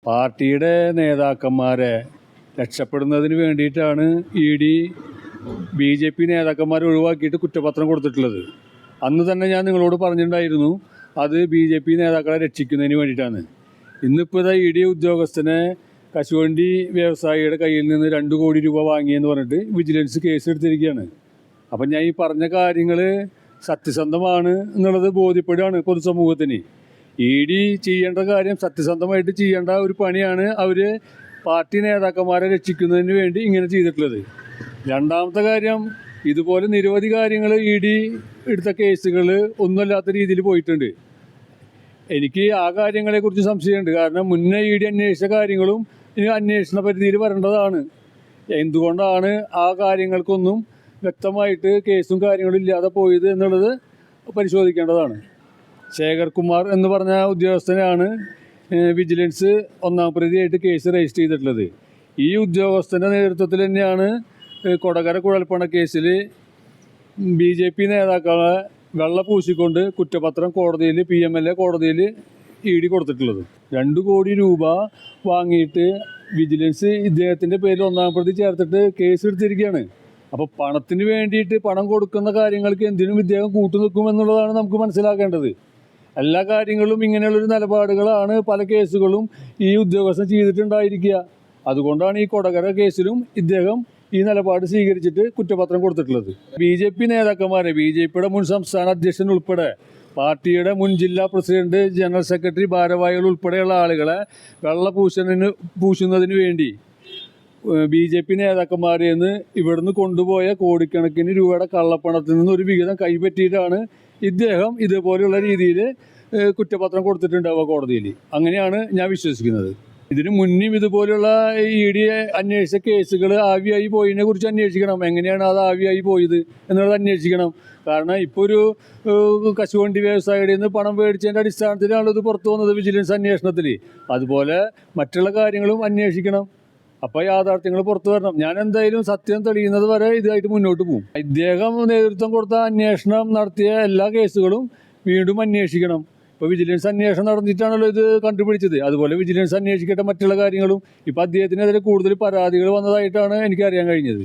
പാർട്ടിയുടെ നേതാക്കന്മാരെ രക്ഷപ്പെടുന്നതിന് വേണ്ടിയിട്ടാണ് ED BJP നേതാക്കന്മാരെ ഒഴിവാക്കിയിട്ട് കുറ്റപത്രം കൊടുത്തിട്ടുള്ളത്. അന്ന് തന്നെ ഞാൻ നിങ്ങളോട് പറഞ്ഞിട്ടുണ്ടായിരുന്നു അത് BJP നേതാക്കളെ രക്ഷിക്കുന്നതിന് വേണ്ടിയിട്ടാണ്. ഇന്നിപ്പോൾ ED ഉദ്യോഗസ്ഥനെ കശുവണ്ടി വ്യവസായിയുടെ കയ്യിൽ നിന്ന് 2 കോടി രൂപ വാങ്ങിയെന്ന് പറഞ്ഞിട്ട് വിജിലൻസ് കേസ് എടുത്തിരിക്കുകയാണ്. അപ്പം ഞാൻ ഈ പറഞ്ഞ കാര്യങ്ങൾ സത്യസന്ധമാണ് എന്നുള്ളത് ബോധ്യപ്പെടുകയാണ് പൊതുസമൂഹത്തിന്. ED ചെയ്യേണ്ട കാര്യം സത്യസന്ധമായിട്ട് ചെയ്യേണ്ട ഒരു പണിയാണ് അവർ പാർട്ടി നേതാക്കന്മാരെ രക്ഷിക്കുന്നതിന് വേണ്ടി ഇങ്ങനെ ചെയ്തിട്ടുള്ളത്. രണ്ടാമത്തെ കാര്യം, ഇതുപോലെ നിരവധി കാര്യങ്ങൾ ED എടുത്ത കേസുകൾ ഒന്നുമല്ലാത്ത രീതിയിൽ പോയിട്ടുണ്ട്. എനിക്ക് ആ കാര്യങ്ങളെക്കുറിച്ച് സംശയമുണ്ട്. കാരണം മുന്നേ ED അന്വേഷിച്ച കാര്യങ്ങളും ഇനി അന്വേഷണ പരിധിയിൽ വരേണ്ടതാണ്. എന്തുകൊണ്ടാണ് ആ കാര്യങ്ങൾക്കൊന്നും വ്യക്തമായിട്ട് കേസും കാര്യങ്ങളും ഇല്ലാതെ പോയത് എന്നുള്ളത് പരിശോധിക്കേണ്ടതാണ്. ശേഖർ കുമാർ എന്ന് പറഞ്ഞ ഉദ്യോഗസ്ഥനാണ് വിജിലൻസ് 1-ാം പ്രതിയായിട്ട് കേസ് രജിസ്റ്റർ ചെയ്തിട്ടുള്ളത്. ഈ ഉദ്യോഗസ്ഥൻ്റെ നേതൃത്വത്തിൽ തന്നെയാണ് കൊടകര കുഴൽപ്പണ കേസിൽ BJP നേതാക്കളെ വെള്ള പൂശിക്കൊണ്ട് കുറ്റപത്രം കോടതിയിൽ PMLA കോടതിയിൽ ED കൊടുത്തിട്ടുള്ളത്. 2 കോടി രൂപ വാങ്ങിയിട്ട് വിജിലൻസ് ഇദ്ദേഹത്തിൻ്റെ പേരിൽ 1-ാം പ്രതി ചേർത്തിട്ട് കേസ് എടുത്തിരിക്കുകയാണ്. അപ്പോൾ പണത്തിന് വേണ്ടിയിട്ട് പണം കൊടുക്കുന്ന കാര്യങ്ങൾക്ക് എന്തിനും ഇദ്ദേഹം കൂട്ടുനിൽക്കുമെന്നുള്ളതാണ് നമുക്ക് മനസ്സിലാക്കേണ്ടത്. എല്ലാ കാര്യങ്ങളും ഇങ്ങനെയുള്ളൊരു നിലപാടുകളാണ് പല കേസുകളും ഈ ഉദ്യോഗസ്ഥൻ ചെയ്തിട്ടുണ്ടായിരിക്കുക. അതുകൊണ്ടാണ് ഈ കൊടകര കേസിലും ഇദ്ദേഹം ഈ നിലപാട് സ്വീകരിച്ചിട്ട് കുറ്റപത്രം കൊടുത്തിട്ടുള്ളത്. BJP നേതാക്കന്മാരെ, BJPയുടെ മുൻ സംസ്ഥാന അധ്യക്ഷൻ ഉൾപ്പെടെ, പാർട്ടിയുടെ മുൻ ജില്ലാ പ്രസിഡന്റ്, ജനറൽ സെക്രട്ടറി, ഭാരവാഹികൾ ഉൾപ്പെടെയുള്ള ആളുകളെ വെള്ള പൂശുന്നതിന് വേണ്ടി BJP നേതാക്കന്മാരിൽ നിന്ന് ഇവിടുന്ന് കൊണ്ടുപോയ കോടിക്കണക്കിന് രൂപയുടെ കള്ളപ്പണത്തിൽ നിന്ന് ഒരു വിഹിതം കൈപ്പറ്റിയിട്ടാണ് ഇദ്ദേഹം ഇതുപോലെയുള്ള രീതിയിൽ കുറ്റപത്രം കൊടുത്തിട്ടുണ്ടാവുക കോടതിയിൽ. അങ്ങനെയാണ് ഞാൻ വിശ്വസിക്കുന്നത്. ഇതിന് മുന്നും ഇതുപോലെയുള്ള ED അന്വേഷിച്ച കേസുകൾ ആവിയായി പോയതിനെ കുറിച്ച് അന്വേഷിക്കണം. എങ്ങനെയാണ് അത് ആവിയായി പോയത് എന്നുള്ളത് അന്വേഷിക്കണം. കാരണം ഇപ്പോൾ ഒരു കശുവണ്ടി വ്യവസായിയുടെ നിന്ന് പണം മേടിച്ചതിൻ്റെ അടിസ്ഥാനത്തിലാണ് ഇത് പുറത്തു വന്നത് വിജിലൻസ് അന്വേഷണത്തിൽ. അതുപോലെ മറ്റുള്ള കാര്യങ്ങളും അന്വേഷിക്കണം. അപ്പോൾ യാഥാർത്ഥ്യങ്ങൾ പുറത്തു വരണം. ഞാൻ എന്തായാലും സത്യം തെളിയുന്നത് വരെ ഇതായിട്ട് മുന്നോട്ട് പോകും. ഇദ്ദേഹം നേതൃത്വം കൊടുത്ത അന്വേഷണം നടത്തിയ എല്ലാ കേസുകളും വീണ്ടും അന്വേഷിക്കണം. ഇപ്പോൾ വിജിലൻസ് അന്വേഷണം നടന്നിട്ടാണല്ലോ ഇത് കണ്ടുപിടിച്ചത്. അതുപോലെ വിജിലൻസ് അന്വേഷിക്കട്ടെ മറ്റുള്ള കാര്യങ്ങളും. ഇപ്പോൾ അദ്ദേഹത്തിനെതിരെ കൂടുതൽ പരാതികൾ വന്നതായിട്ടാണ് എനിക്കറിയാൻ കഴിഞ്ഞത്.